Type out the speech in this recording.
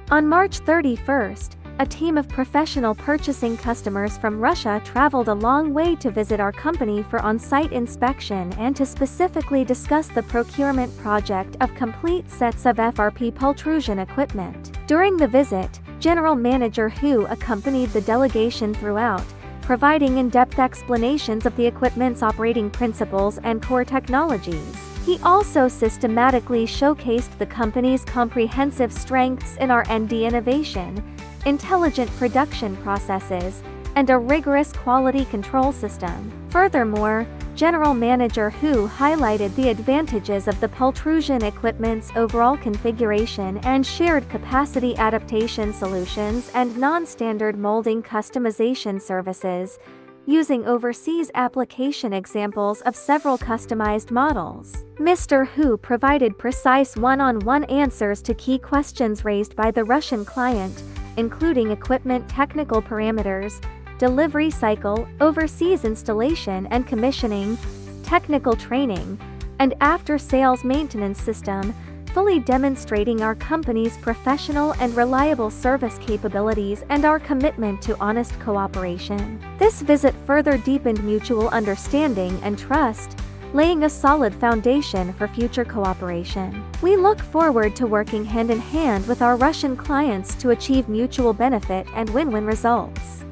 On March 31st, a team of professional purchasing customers from Russia traveled a long way to visit our company for on-site inspection and to specifically discuss the procurement project of complete sets of FRP pultrusion equipment. During the visit, General Manager Hu accompanied the delegation throughout, providing in-depth explanations of the equipment's operating principles and core technologies. He also systematically showcased the company's comprehensive strengths in R&D innovation, intelligent production processes, and a rigorous quality control system. Furthermore, General Manager Hu highlighted the advantages of the pultrusion equipment's overall configuration and shared capacity adaptation solutions and non-standard molding customization services, using overseas application examples of several customized models. Mr. Hu provided precise one-on-one answers to key questions raised by the Russian client, including equipment technical parameters, delivery cycle, overseas installation and commissioning, technical training, and after-sales maintenance system, fully demonstrating our company's professional and reliable service capabilities and our commitment to honest cooperation. This visit further deepened mutual understanding and trust, laying a solid foundation for future cooperation. We look forward to working hand in hand with our Russian clients to achieve mutual benefit and win-win results.